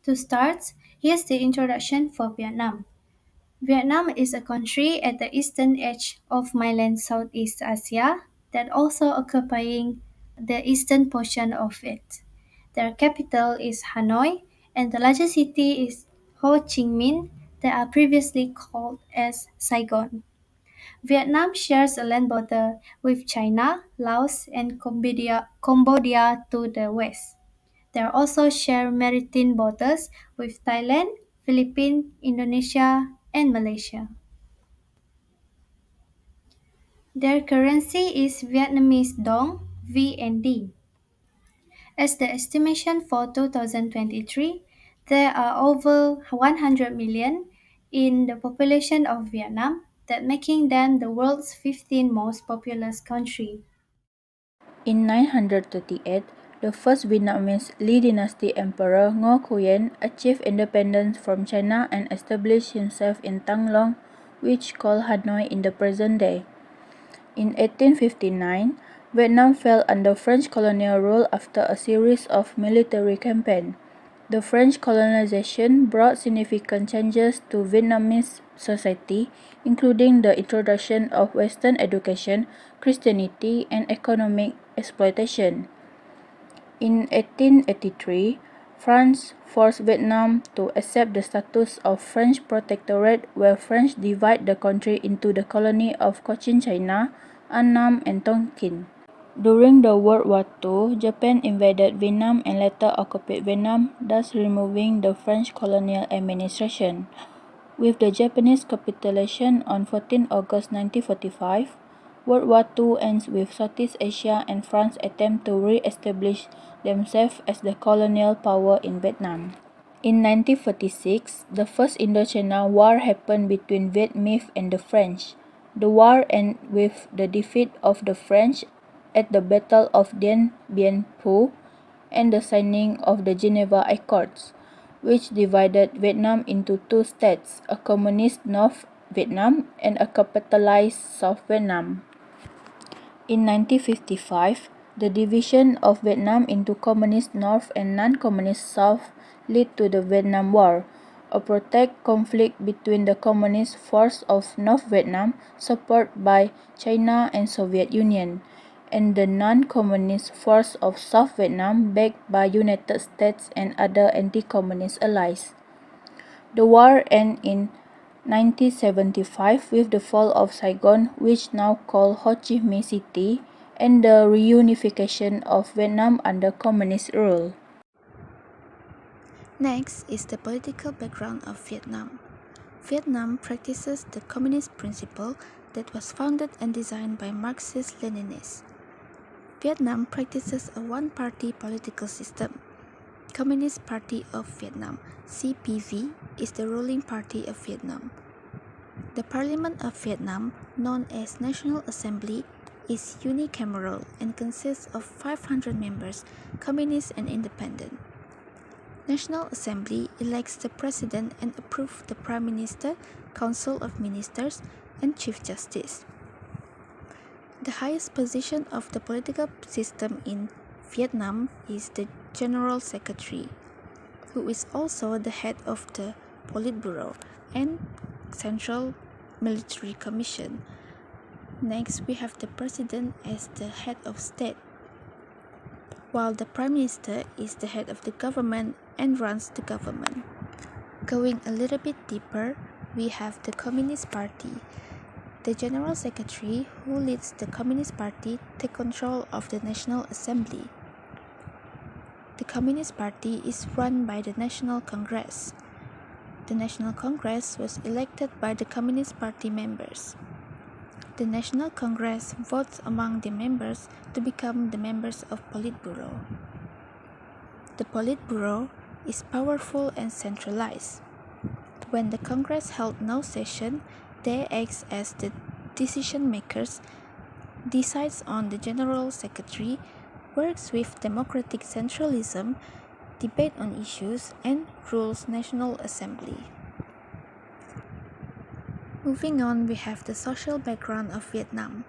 To start, here's the introduction for Vietnam. Vietnam is a country at the eastern edge of mainland Southeast Asia that also occupying the eastern portion of it. Their capital is Hanoi and the largest city is Ho Chi Minh that are previously called as Saigon. Vietnam shares a land border with China, Laos, and Cambodia to the west. They also share maritime borders with Thailand, Philippines, Indonesia, and Malaysia. Their currency is Vietnamese dong, VND. As the estimation for 2023, there are over 100 million in the population of Vietnam, that making them the world's 15th most populous country. In 938, the first Vietnamese Ly dynasty emperor Ngo Nguyen achieved independence from China and established himself in Thăng Long, which called Hanoi in the present day. In 1859, Vietnam fell under French colonial rule after a series of military campaigns. The French colonization brought significant changes to Vietnamese society, including the introduction of Western education, Christianity, and economic exploitation. In 1883, France forced Vietnam to accept the status of French protectorate, where France divided the country into the colony of Cochin China, Annam, and Tonkin. During the World War II, Japan invaded Vietnam and later occupied Vietnam, thus removing the French colonial administration. With the Japanese capitulation on 14 August 1945, World War II ends with Southeast Asia and France attempt to re-establish themselves as the colonial power in Vietnam. In 1946, the First Indochina War happened between Viet Minh and the French. The war ended with the defeat of the French at the Battle of Dien Bien Phu and the signing of the Geneva Accords, which divided Vietnam into two states, a communist North Vietnam and a capitalized South Vietnam. In 1955, the division of Vietnam into Communist North and non-Communist South led to the Vietnam War, a protracted conflict between the Communist force of North Vietnam, supported by China and Soviet Union, and the non-Communist force of South Vietnam, backed by United States and other anti-communist allies. The war ended in 1975 with the fall of Saigon, which now called Ho Chi Minh City, and the reunification of Vietnam under communist rule. Next is the political background of Vietnam. Vietnam practices the communist principle that was founded and designed by Marxist-Leninists. Vietnam practices a one-party political system. Communist Party of Vietnam, CPV, is the ruling party of Vietnam. The Parliament of Vietnam, known as National Assembly, is unicameral and consists of 500 members, communist and independent. National Assembly elects the President and approves the Prime Minister, Council of Ministers, and Chief Justice. The highest position of the political system in Vietnam is the General Secretary, who is also the head of the Politburo and Central Military Commission. Next, we have the President as the head of state, while the Prime Minister is the head of the government and runs the government. Going a little bit deeper, we have the Communist Party. The General Secretary, who leads the Communist Party, takes control of the National Assembly. The Communist Party is run by the National Congress. The National Congress was elected by the Communist Party members. The National Congress votes among the members to become the members of Politburo. The Politburo is powerful and centralized. When the Congress held no session, they act as the decision makers, decides on the General Secretary, works with democratic centralism, debate on issues, and rules National Assembly. Moving on, we have the social background of Vietnam.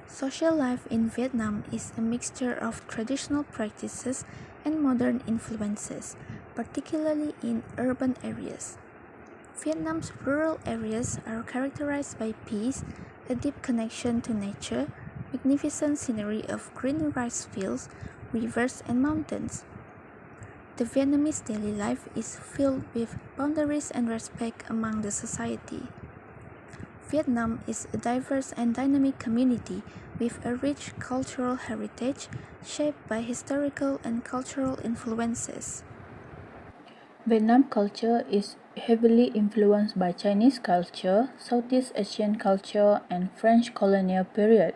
Social life in Vietnam is a mixture of traditional practices and modern influences. particularly in urban areas. Vietnam's rural areas are characterized by peace, a deep connection to nature, magnificent scenery of green rice fields, rivers, and mountains. The Vietnamese daily life is filled with boundaries and respect among the society. Vietnam is a diverse and dynamic community with a rich cultural heritage shaped by historical and cultural influences. Vietnam culture is heavily influenced by Chinese culture, Southeast Asian culture, and French colonial period.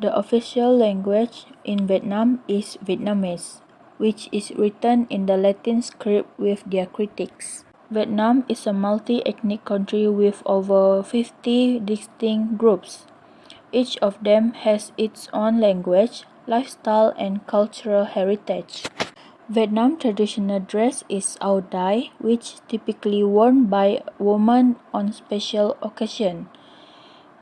The official language in Vietnam is Vietnamese, which is written in the Latin script with diacritics. Vietnam is a multi-ethnic country with over 50 distinct groups. Each of them has its own language, lifestyle, and cultural heritage. Vietnam traditional dress is áo dai, which typically worn by women on special occasions.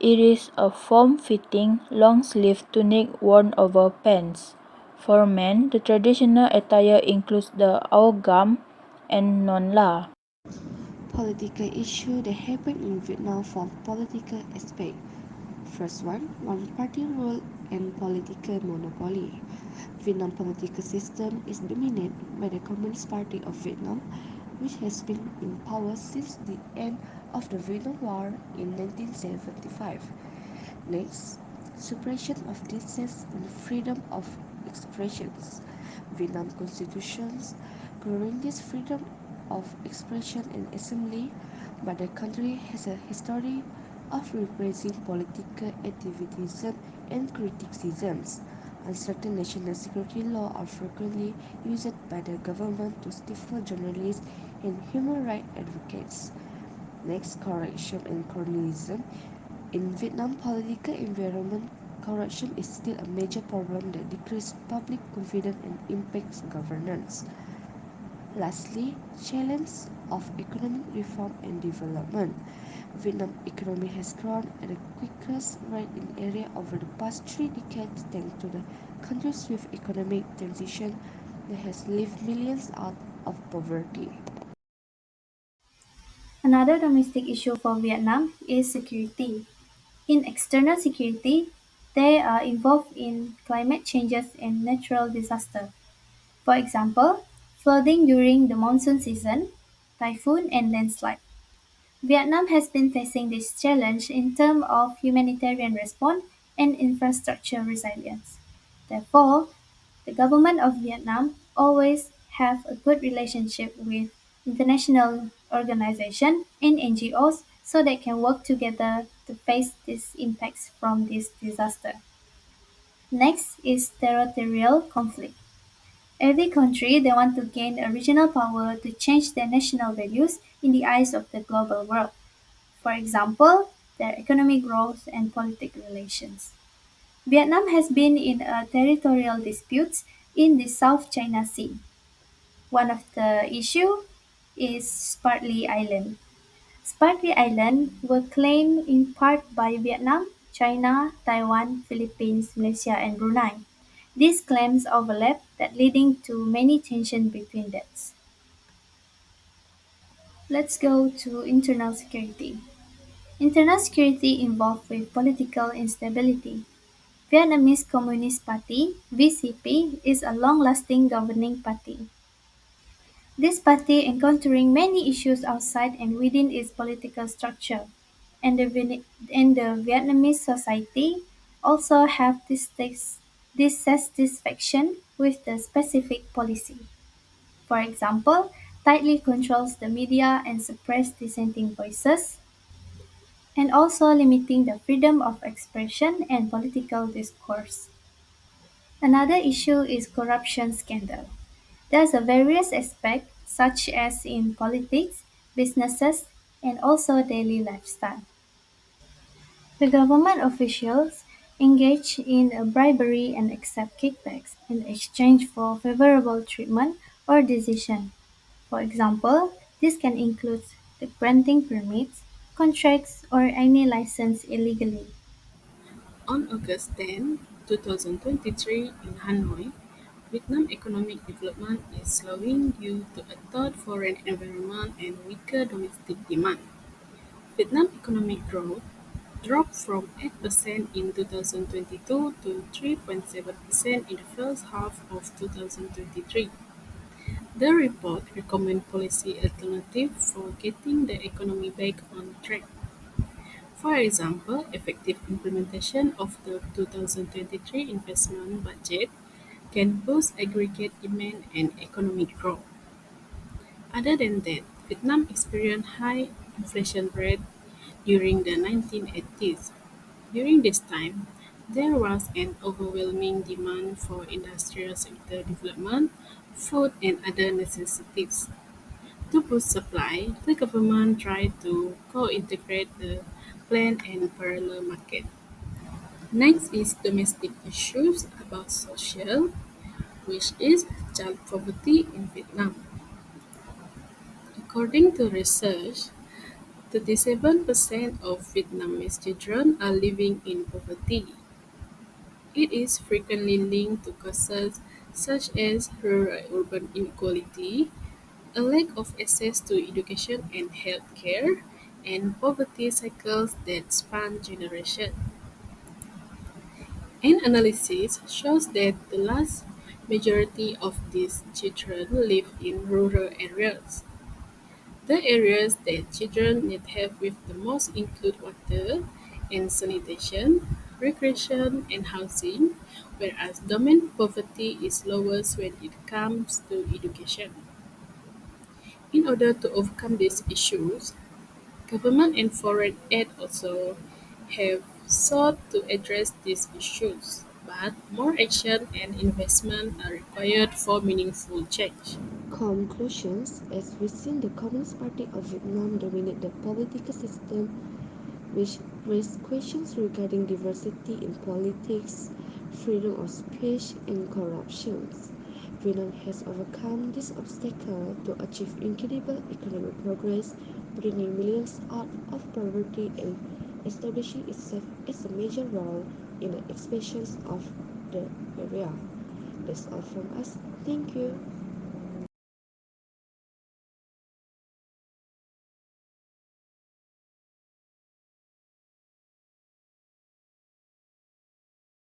It is a form-fitting, long-sleeved tunic worn over pants. For men, the traditional attire includes the áo gam and non la. Political issues that happen in Vietnam from political aspect. First one party rule and political monopoly. Vietnam political system is dominated by the Communist Party of Vietnam, which has been in power since the end of the Vietnam War in 1975. Next, suppression of dissent and freedom of expressions. Vietnam constitutions guarantees freedom of expression and assembly, but the country has a history of repressing political activism and criticisms. Uncertain national security laws are frequently used by the government to stifle journalists and human rights advocates. Next, corruption and colonialism. In Vietnam political environment, corruption is still a major problem that decreases public confidence and impacts governance. Lastly, challenge of economic reform and development. Vietnam economy has grown at the quickest rate in area over the past 3 decades thanks to the country's swift economic transition that has lifted millions out of poverty. Another domestic issue for Vietnam is security. In external security, they are involved in climate changes and natural disasters. For example, flooding during the monsoon season, typhoon, and landslide. Vietnam has been facing this challenge in terms of humanitarian response and infrastructure resilience. Therefore, the government of Vietnam always have a good relationship with international organizations and NGOs so they can work together to face these impacts from this disaster. Next is territorial conflict. Every country they want to gain a regional power to change their national values in the eyes of the global world. For example, their economic growth and political relations. Vietnam has been in a territorial disputes in the South China Sea. One of the issue is Spratly Island. Spratly Island were claimed in part by Vietnam, China, Taiwan, Philippines, Malaysia, and Brunei. These claims overlap that leading to many tension between them. Let's go to internal security. Internal security involved with political instability. Vietnamese Communist Party (VCP) is a long-lasting governing party. This party encountering many issues outside and within its political structure, and the Vietnamese society also have dissatisfaction with the specific policy. For example, tightly controls the media and suppress dissenting voices, and also limiting the freedom of expression and political discourse. Another issue is corruption scandal. There's a various aspects such as in politics, businesses, and also daily lifestyle. The government officials engage in bribery and accept kickbacks in exchange for favorable treatment or decision. For example, this can include the granting permits, contracts, or any license illegally. On August 10, 2023, in Hanoi, Vietnam economic development is slowing due to a third foreign environment and weaker domestic demand. Vietnam economic growth dropped from 8% in 2022 to 3.7% in the first half of 2023. The report recommends policy alternatives for getting the economy back on track. For example, effective implementation of the 2023 investment budget can boost aggregate demand and economic growth. Other than that, Vietnam experienced high inflation rate during the 1980s. During this time, there was an overwhelming demand for industrial sector development, food and other necessities. To boost supply, the government tried to co-integrate the planned and parallel market. Next is domestic issues about social, which is child poverty in Vietnam. According to research, 37% of Vietnamese children are living in poverty. It is frequently linked to causes such as rural-urban inequality, a lack of access to education and healthcare, and poverty cycles that span generations. An analysis shows that the large majority of these children live in rural areas. The areas that children need help with the most include water and sanitation, recreation, and housing, whereas domain poverty is lowest when it comes to education. In order to overcome these issues, government and foreign aid also have sought to address these issues, but more action and investment are required for meaningful change. Conclusions: as we seen, the Communist Party of Vietnam dominate the political system, which raise questions regarding diversity in politics, freedom of speech, and corruption. Vietnam has overcome this obstacle to achieve incredible economic progress, bringing millions out of poverty and establishing itself as a major role in the expansion of the area. That's all from us. Thank you.